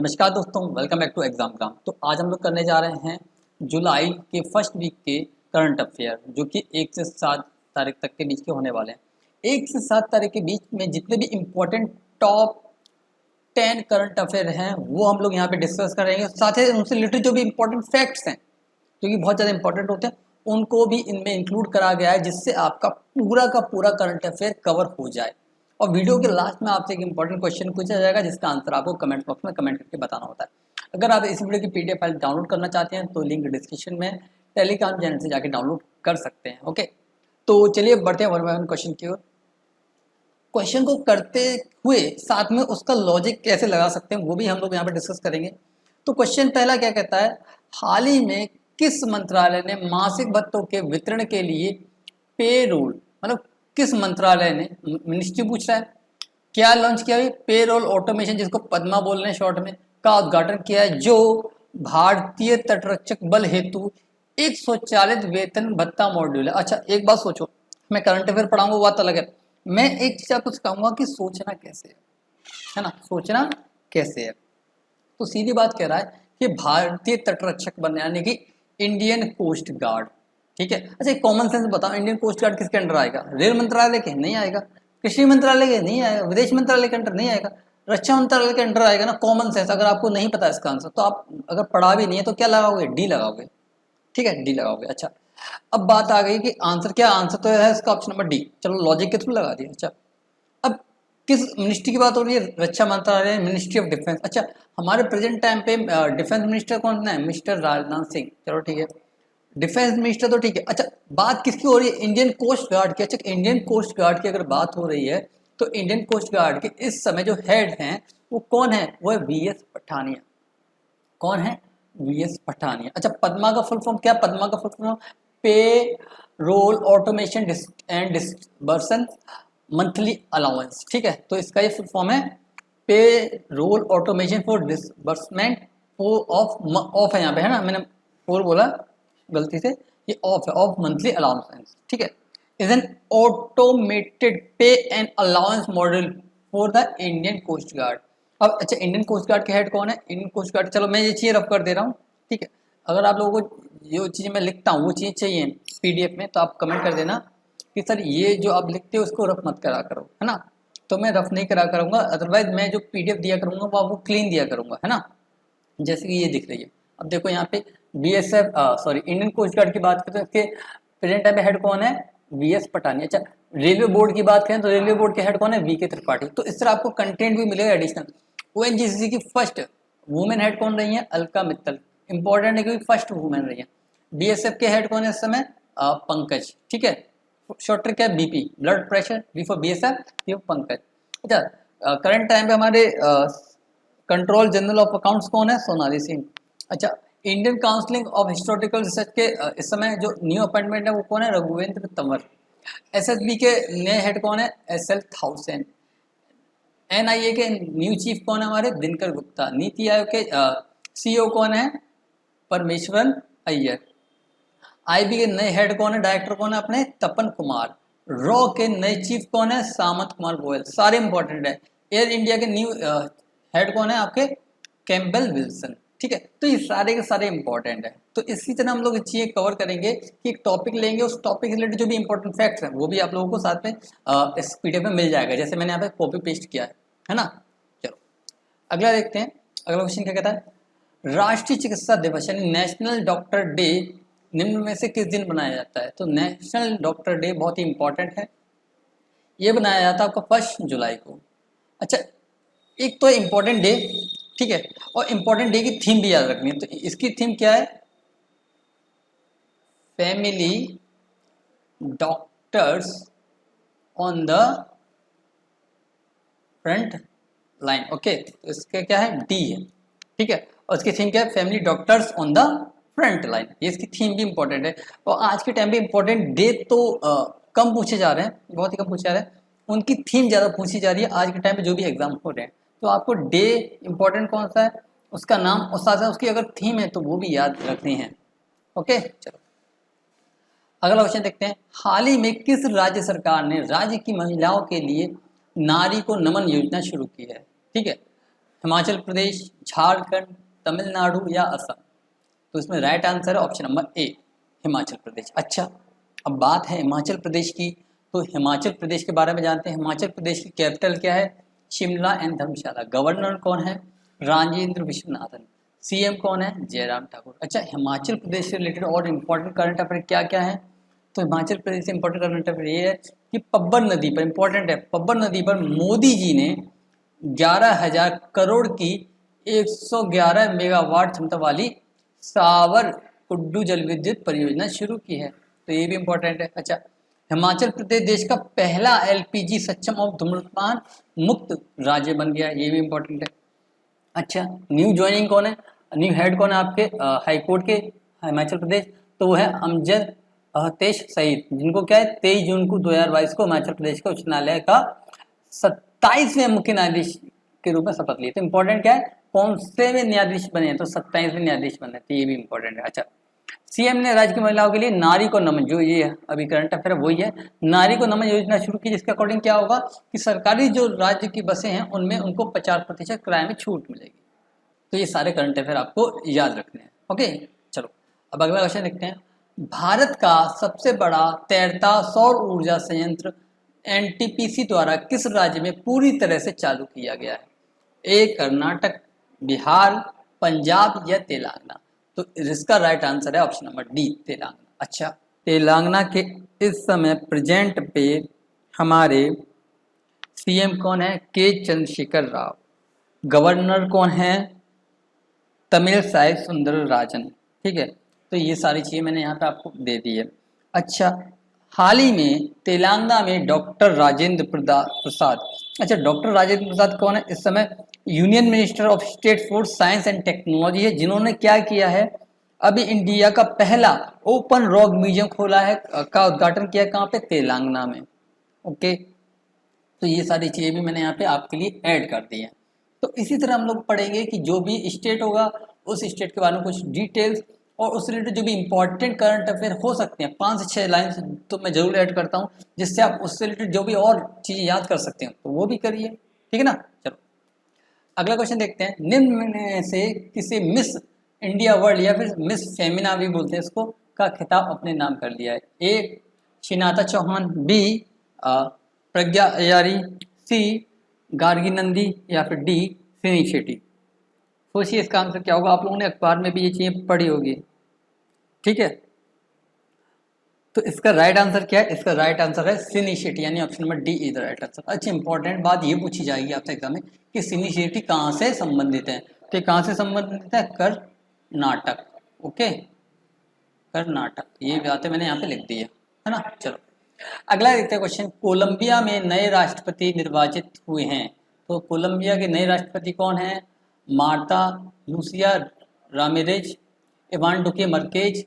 नमस्कार दोस्तों, welcome back to exam. तो आज हम लोग करने जा रहे हैं जुलाई के फर्स्ट वीक के करंट अफेयर, जो कि 1 से 7 तारीख तक के बीच के होने वाले हैं। 1 से 7 तारीख के बीच में जितने भी इम्पोर्टेंट टॉप 10 करंट अफेयर हैं वो हम लोग यहाँ पे डिस्कस करेंगे। साथ ही उनसे रिलेटेड जो भी इम्पोर्टेंट फैक्ट्स हैं जो कि बहुत ज़्यादा इंपॉर्टेंट होते हैं उनको भी इनमें इंक्लूड करा गया है, जिससे आपका पूरा का पूरा करंट अफेयर कवर हो जाए। और वीडियो के लास्ट में आपसे एक इंपॉर्टेंट क्वेश्चन पूछा जाएगा जिसका आंसर आपको कमेंट बॉक्स में कमेंट करके बताना होता है। अगर आप इस वीडियो की पीडीएफ फाइल डाउनलोड करना चाहते हैं तो लिंक डिस्क्रिप्शन में टेलीग्राम चैनल से जाके डाउनलोड कर सकते हैं। ओके, तो चलिए बढ़ते हैं वन बाय वन क्वेश्चन की ओर। क्वेश्चन को करते हुए साथ में उसका लॉजिक कैसे लगा सकते हैं वो भी हम लोग यहाँ पे डिस्कस करेंगे। तो क्वेश्चन पहला क्या कहता है, हाल ही में किस मंत्रालय ने मासिक भत्तों के वितरण के लिए पे रोल, मतलब किस मंत्रालय ने, मिनिस्ट्री पूछ रहा है, क्या लॉन्च किया है पे रोल ऑटोमेशन, जिसको पद्मा बोल रहे हैं शॉर्ट में, का उद्घाटन किया है, जो भारतीय तटरक्षक बल हेतु 140 वेतन भत्ता मॉड्यूल है। अच्छा एक बात सोचो, मैं करंट अफेयर पढ़ाऊंगा वो बात अलग है, मैं एक चीज आपको सिखाऊंगा कि सोचना कैसे है ना, सोचना कैसे है। तो सीधी बात कह रहा है कि भारतीय तटरक्षक बनने, यानी कि इंडियन कोस्ट गार्ड। ठीक है, अच्छा एक कॉमन सेंस बताओ, इंडियन कोस्ट गार्ड किसके अंडर आएगा? रेल मंत्रालय के नहीं आएगा, कृषि मंत्रालय के नहीं आएगा, विदेश मंत्रालय के अंडर नहीं आएगा, रक्षा मंत्रालय के अंडर आएगा ना। कॉमन सेंस, अगर आपको नहीं पता इसका आंसर तो आप अगर पढ़ा भी नहीं है तो क्या लगाओगे? डी लगाओगे। ठीक है, डी लगाओगे। अच्छा अब बात आ गई कि आंसर क्या, आंसर तो है इसका ऑप्शन नंबर डी। चलो लॉजिक के थ्रू लगा दिया। अच्छा अब किस मिनिस्ट्री की बात हो रही है? रक्षा मंत्रालय, मिनिस्ट्री ऑफ डिफेंस। अच्छा हमारे प्रेजेंट टाइम पे डिफेंस मिनिस्टर कौन है? मिस्टर राजनाथ सिंह। चलो ठीक है, डिफेंस मिनिस्टर तो ठीक है। अच्छा बात किसकी हो रही है? इंडियन कोस्ट गार्ड की। अच्छा इंडियन कोस्ट गार्ड की अगर बात हो रही है तो इंडियन कोस्ट गार्ड के इस समय जो हेड हैं वो कौन है? वो है वीएस पठानिया। कौन है? वीएस पठानिया। अच्छा पद्मा का फुल फॉर्म क्या? पद्मा का full form pay roll automation and disbursement monthly allowance. ठीक है, तो इसका ये फुल फॉर्म है pay roll automation for disbursement of है यहाँ पे, है ना, मैंने फोर बोला गलती से, ये ऑफ है, ऑफ मंथली अलाउंस। ठीक है, is an automated pay and allowance model for the Indian Coast Guard. अब अच्छा इंडियन कोस्ट गार्ड के हेड कौन है? इंडियन कोस्ट गार्ड, चलो मैं ये चीज़ रफ कर दे रहा हूँ। ठीक है, अगर आप लोगों को जो चीज़ें मैं लिखता हूँ वो चीज़ चाहिए पीडीएफ में तो आप कमेंट कर देना कि सर ये जो आप लिखते हो उसको रफ मत करा करो, है ना। तो मैं रफ नहीं करा करूँगा, अदरवाइज मैं जो पीडीएफ दिया करूँगा वो आपको क्लीन दिया करूँगा, है ना। जैसे कि ये दिख रही है, अब देखो यहाँ पे BSF sorry Indian Coast Guard की बात करें तो इसके प्रेजेंट टाइम में हेड कौन है? वीएस पठानिया। अच्छा रेलवे बोर्ड की बात करें तो रेलवे बोर्ड के हेड कौन है? वीके त्रिपाठी। तो इस तरह आपको कंटेंट भी मिलेगा एडिशनल। ओएनजीसी की फर्स्ट वुमेन हेड कौन रही है? अलका मित्तल। इंपॉर्टेंट है क्योंकि फर्स्ट वुमेन रही है। बीएसएफ के हेड कौन है इस समय? पंकज। ठीक है, शॉर्ट ट्रिक है BP, blood pressure, B for BSF, P for Pankaj. अच्छा करंट टाइम पे हमारे कंट्रोल जनरल ऑफ अकाउंट्स कौन है? सोनाली सिंह। अच्छा Indian counselling of historical research के इस समय जो न्यू अपॉइंटमेंट है वो कौन है? रघुवेंद्र तंवर। एसएसबी के नए हेड कौन है? SL thousand. एनआईए के न्यू चीफ कौन है हमारे? दिनकर गुप्ता। नीति आयोग के सीईओ कौन है? परमेश्वरन अय्यर। आईबी के नए हेड कौन है? डायरेक्टर कौन है अपने? तपन कुमार। रॉ के नए चीफ कौन है? सामंत कुमार गोयल। सारे इंपॉर्टेंट है। एयर इंडिया के न्यू हेड कौन है आपके? Campbell Wilson. ठीक है, तो ये सारे के सारे इंपॉर्टेंट है। तो इसी तरह हम लोग चीजें कवर करेंगे कि एक टॉपिक लेंगे, उस टॉपिक से रिलेटेड जो भी इंपॉर्टेंट फैक्ट्स हैं वो भी आप लोगों को साथ में इस पीडीएफ में मिल जाएगा, जैसे मैंने यहाँ पे कॉपी पेस्ट किया है ना। चलो अगला देखते हैं, अगला क्वेश्चन क्या कहता है, राष्ट्रीय चिकित्सा दिवस यानी नेशनल डॉक्टर डे निम्न में से किस दिन बनाया जाता है? तो नेशनल डॉक्टर डे बहुत ही इंपॉर्टेंट है, ये बनाया जाता है आपका 1 जुलाई को। अच्छा एक तो इम्पोर्टेंट डे, ठीक है, और इम्पोर्टेंट डे की थीम भी याद रखनी है। तो इसकी थीम क्या है? Family doctors on the front line. Okay, तो इसका क्या है? डी है। ठीक है, और इसकी थीम क्या है? Family doctors on the front line. ये इसकी थीम भी इंपॉर्टेंट है। और आज के टाइम पे इंपॉर्टेंट डे तो कम पूछे जा रहे हैं, बहुत ही कम पूछे जा रहे हैं, उनकी थीम ज़्यादा पूछी जा रही है आज के टाइम पे जो भी एग्जाम हो रहे हैं। तो आपको डे इंपॉर्टेंट कौन सा है, उसका नाम और साथ साथ उसकी अगर थीम है तो वो भी याद रखनी है। ओके चलो अगला क्वेश्चन देखते हैं, हाल ही में किस राज्य सरकार ने राज्य की महिलाओं के लिए नारी को नमन योजना शुरू की है? ठीक है, हिमाचल प्रदेश, झारखंड, तमिलनाडु या असम? तो इसमें राइट आंसर है option number A, Himachal Pradesh. अच्छा, अब बात है हिमाचल प्रदेश की, तो हिमाचल प्रदेश के बारे में जानते हैं। हिमाचल प्रदेश की कैपिटल क्या है? Shimla and Dharamshala. गवर्नर कौन है? राजेंद्र विश्वनाथन। सीएम कौन है? जयराम ठाकुर। अच्छा, हिमाचल प्रदेश से रिलेटेड और इम्पोर्टेंट करंट अफेयर क्या क्या है? तो हिमाचल प्रदेश से इम्पोर्टेंट करंट अफेयर ये है कि पब्बर नदी पर, इंपॉर्टेंट है, पब्बर नदी पर मोदी जी ने 11,000 करोड़ की 111 मेगावाट क्षमता वाली सावर कुड्डू जल विद्युत परियोजना शुरू की है, तो ये भी इंपॉर्टेंट है। अच्छा, हिमाचल प्रदेश देश का पहला एलपीजी सक्षम और धूम्रपान मुक्त राज्य बन गया, ये भी इंपॉर्टेंट है। अच्छा, न्यू ज्वाइनिंग कौन है, न्यू हेड कौन है आपके हाई कोर्ट के हिमाचल प्रदेश? तो वो है अमजद अहतेश सईद, जिनको क्या है 23 जून को 2022 को हिमाचल प्रदेश के उच्च न्यायालय का 27वें मुख्य न्यायाधीश के रूप में शपथ ली। तो इंपॉर्टेंट क्या है, कौन से में न्यायाधीश बने हैं? तो 27वें न्यायाधीश बने, तो ये भी इंपॉर्टेंट है। अच्छा, सीएम ने राज्य की महिलाओं के लिए नारी को नमन, जो ये अभी करंट अफेयर वही है, नारी को नमन योजना शुरू की, जिसके अकॉर्डिंग क्या होगा कि सरकारी जो राज्य की बसें हैं उनमें उनको 50% किराए में छूट मिलेगी। तो ये सारे करंट अफेयर आपको याद रखने हैं। ओके, चलो अब अगला क्वेश्चन देखते हैं। भारत का सबसे बड़ा तैरता सौर ऊर्जा संयंत्र एनटीपीसी द्वारा किस राज्य में पूरी तरह से चालू किया गया है? ए कर्नाटक, बिहार, पंजाब या तेलंगाना? तो इसका राइट आंसर है ऑप्शन नंबर डी, तेलंगाना। अच्छा, तेलंगाना के इस समय प्रेजेंट पे हमारे सीएम कौन है? के चंद्रशेखर राव। गवर्नर कौन है? तमिलसाई सुंदरराजन। ठीक है, तो ये सारी चीजें मैंने यहाँ पे आपको दे दी है। अच्छा, हाल ही में तेलंगाना में डॉक्टर राजेंद्र प्रसाद, अच्छा डॉक्टर राजेंद्र प्रसाद कौन है? इस समय union minister of state for science and technology है, जिन्होंने क्या किया है, अभी इंडिया का पहला ओपन रॉक म्यूजियम खोला है, का उद्घाटन किया कहाँ पे? तेलंगाना में। ओके, तो ये सारी चीजें भी मैंने यहाँ पे आपके लिए ऐड कर दी है। तो इसी तरह हम लोग पढ़ेंगे कि जो भी स्टेट होगा उस स्टेट के बारे में कुछ डिटेल्स और उस रिलेटेड जो भी इंपॉर्टेंट करंट अफेयर हो सकते हैं, 5 से 6 लाइन तो मैं जरूर ऐड करता हूँ, जिससे आप उससे रिलेटेड जो भी और चीज़ें याद कर सकते हैं तो वो भी करिए। ठीक है ना? चलो अगला क्वेश्चन देखते हैं। निम्न में से किसे मिस इंडिया वर्ल्ड या फिर मिस फेमिना भी बोलते हैं इसको, का खिताब अपने नाम कर लिया है? ए शिनाता चौहान, बी प्रज्ञा अयारी, सी गार्गी नंदी या फिर डी सिनी शेट्टी? सोचिए इसका आंसर क्या होगा। आप लोगों ने अखबार में भी ये चीजें पढ़ी होगी। ठीक है, तो इसका राइट आंसर क्या है? इसका राइट आंसर है सिनी शेट्टी, यानी option number D is the right answer. अच्छा, इंपॉर्टेंट बात ये पूछी जाएगी आपसे एग्जाम में कि सिनी शेट्टी कहाँ से संबंधित है? तो कहाँ से संबंधित है? कर्नाटक। ओके, कर्नाटक, ये बातें मैंने यहाँ पे लिख दी है ना? चलो अगला देखते हैं क्वेश्चन। कोलंबिया में नए राष्ट्रपति निर्वाचित हुए हैं, तो कोलंबिया के नए राष्ट्रपति कौन है? Marta Lucia Ramirez, Ivan Duque Marquez,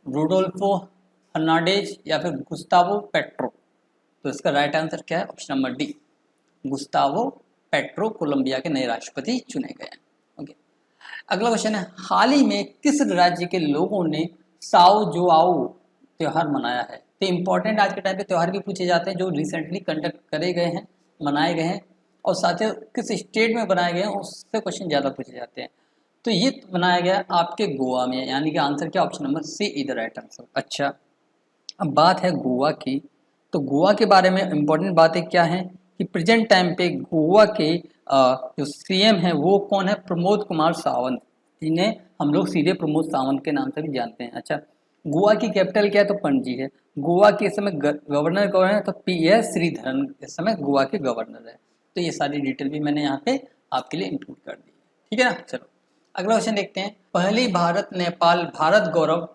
Rodolfo Hernandez या फिर गुस्तावो पेट्रो? तो इसका राइट आंसर क्या है? Option number D, Gustavo Petro Colombia के नए राष्ट्रपति चुने गए हैं। ओके, अगला क्वेश्चन है। हाल ही में किस राज्य के लोगों ने साओ जोआओ त्योहार मनाया है? तो इंपॉर्टेंट आज के टाइम पे त्यौहार भी पूछे जाते हैं जो रिसेंटली कंडक्ट करे गए हैं, मनाए गए हैं, और साथ ही किस स्टेट में बनाए गए हैं उससे क्वेश्चन ज़्यादा पूछे जाते हैं। तो ये बनाया गया आपके गोवा में, यानी कि आंसर क्या? Option number C is the right answer. अच्छा, अब बात है गोवा की, तो गोवा के बारे में इंपॉर्टेंट बातें क्या है कि प्रेजेंट टाइम पे गोवा के जो सीएम है वो कौन है? प्रमोद कुमार सावंत, जिन्हें हम लोग सीधे प्रमोद सावंत के नाम से भी जानते हैं। अच्छा, गोवा की कैपिटल क्या है? तो पणजी है। गोवा के इस समय गवर्नर कौन है? तो पीएस श्रीधरन इस समय गोवा के गवर्नर है। तो ये सारी डिटेल भी मैंने यहाँ पे आपके लिए इंक्लूड कर दी है। ठीक है ना? चलो अगला क्वेश्चन देखते हैं। पहली भारत नेपाल भारत गौरव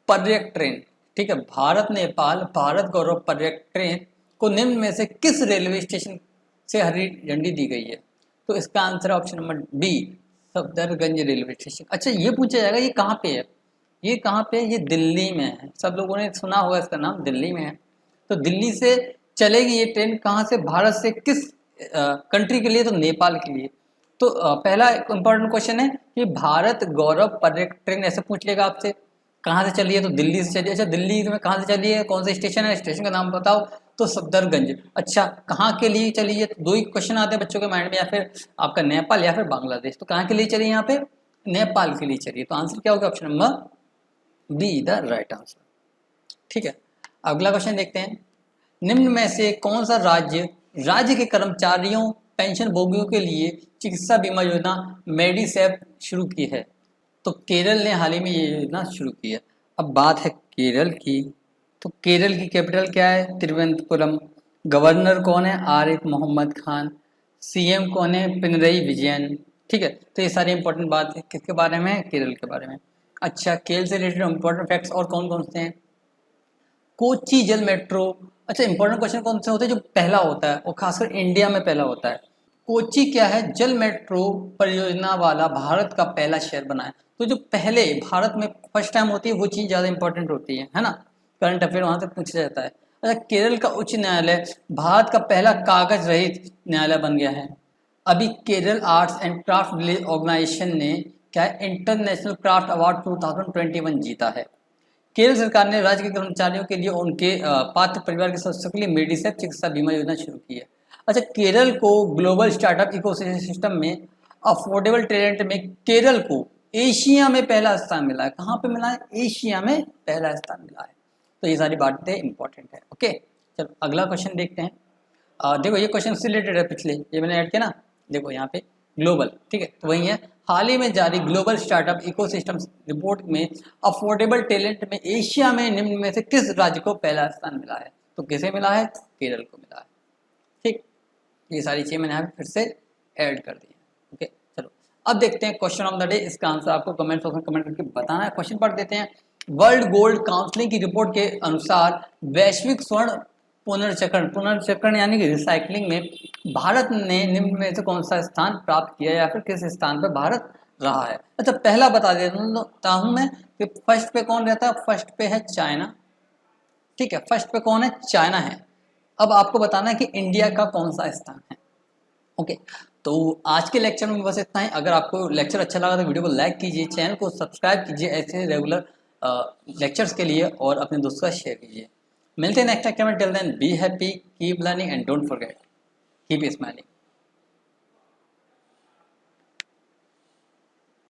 पर्यटक ट्रेन, ठीक है, भारत नेपाल भारत गौरव पर्यटक ट्रेन को निम्न में से किस रेलवे स्टेशन से हरी झंडी दी गई है? तो इसका आंसर है option number B, Safdarjung railway station. अच्छा, ये पूछा जाएगा ये कहाँ पे है? ये कहाँ पे? ये दिल्ली में है। सब लोगों ने सुना होगा इसका नाम, दिल्ली में है। तो दिल्ली से चलेगी ये ट्रेन, कहाँ से? भारत से किस कंट्री के लिए? तो नेपाल के लिए। तो पहला इंपॉर्टेंट क्वेश्चन है कि भारत गौरव पर्यटक ट्रेन, ऐसे पूछ लेगा आपसे कहाँ से चली है? तो दिल्ली से चली है। अच्छा, दिल्ली में कहाँ से चली है? कौन सा स्टेशन है? स्टेशन का नाम बताओ। तो सफदरगंज। अच्छा, कहाँ के लिए चली है? दो ही क्वेश्चन आते हैं बच्चों के माइंड में, या फिर आपका नेपाल या फिर बांग्लादेश। तो कहाँ के लिए चलिए यहाँ पे? नेपाल के लिए चलिए। तो आंसर क्या होगा? Option number be the right answer. ठीक है, अगला क्वेश्चन देखते हैं। निम्न में से कौन सा राज्य के कर्मचारियों पेंशन भोगियों के लिए चिकित्सा बीमा योजना मेडिसेप शुरू की है? तो केरल ने हाल ही में ये योजना शुरू की है। अब बात है केरल की, तो केरल की कैपिटल क्या है? तिरुवनंतपुरम। गवर्नर कौन है? आरिफ मोहम्मद खान। सीएम कौन है? पिनरई विजयन। ठीक है, तो ये सारी इंपॉर्टेंट बात है किसके बारे में? केरल के बारे में। अच्छा, केरल से रिलेटेड इंपॉर्टेंट फैक्ट्स और कौन कौन से हैं? कोच्चि जल मेट्रो। अच्छा, इंपॉर्टेंट क्वेश्चन कौन से होते हैं? जो पहला होता है, और खासकर इंडिया में पहला होता है। कोच्चि क्या है? जल मेट्रो परियोजना वाला भारत का पहला शहर बना है। तो जो पहले भारत में फर्स्ट टाइम होती है वो चीज़ ज़्यादा इंपॉर्टेंट होती है ना। करंट अफेयर वहाँ तक पूछा जाता है। अच्छा, केरल का उच्च न्यायालय भारत का पहला कागज रहित न्यायालय बन गया है। अभी Kerala arts and craft village organisation ने क्या है? इंटरनेशनल क्राफ्ट अवार्ड 2021 जीता है। केरल सरकार ने राज्य के कर्मचारियों के लिए उनके पात्र परिवार के सदस्यों के लिए मेडिसेप चिकित्सा बीमा योजना शुरू की है। अच्छा, केरल को ग्लोबल स्टार्टअप इकोसिस्टम में अफोर्डेबल टैलेंट में केरल को एशिया में पहला स्थान मिला है। कहाँ पे मिला है? एशिया में पहला स्थान मिला है। तो ये सारी बातें इंपॉर्टेंट है। ओके, चलो अगला क्वेश्चन देखते हैं। देखो ये क्वेश्चन से रिलेटेड है, पिछले ये मैंने ऐड किया ना। देखो यहाँ पे ग्लोबल, ठीक है, तो वही है। हाल ही में जारी ग्लोबल स्टार्टअप इकोसिस्टम रिपोर्ट में अफोर्डेबल टैलेंट में एशिया में निम्न में से किस राज्य को पहला स्थान मिला है? तो किसे मिला है? केरल को मिला है। ठीक, ये सारी चीजें मैंने यहाँ पे फिर से ऐड कर दी है। ओके, चलो अब देखते हैं क्वेश्चन ऑफ द डे। इसका आंसर आपको कमेंट बॉक्स में कमेंट करके बताना है। क्वेश्चन पढ़ देते हैं। वर्ल्ड गोल्ड काउंसिल की रिपोर्ट के अनुसार वैश्विक स्वर्ण पुनर्चक्रण यानी कि रिसाइकलिंग में भारत ने निम्न में से कौन सा स्थान प्राप्त किया, या फिर किस स्थान पर भारत रहा है? अच्छा, पहला बता देता हूं मैं कि फर्स्ट पे कौन रहता है। फर्स्ट पे है चाइना। ठीक है, फर्स्ट पे कौन है? चाइना है। अब आपको बताना है कि इंडिया का कौन सा स्थान है। ओके, तो आज के लेक्चर में बस इतना ही। अगर आपको लेक्चर अच्छा लगा तो वीडियो को लाइक कीजिए, चैनल को सब्सक्राइब कीजिए ऐसे रेगुलर लेक्चर्स के लिए, और अपने दोस्तों का शेयर कीजिए। मिलते हैं नेक्स्ट लेक्चर में। Till then be happy, keep learning and don't forget keep smiling.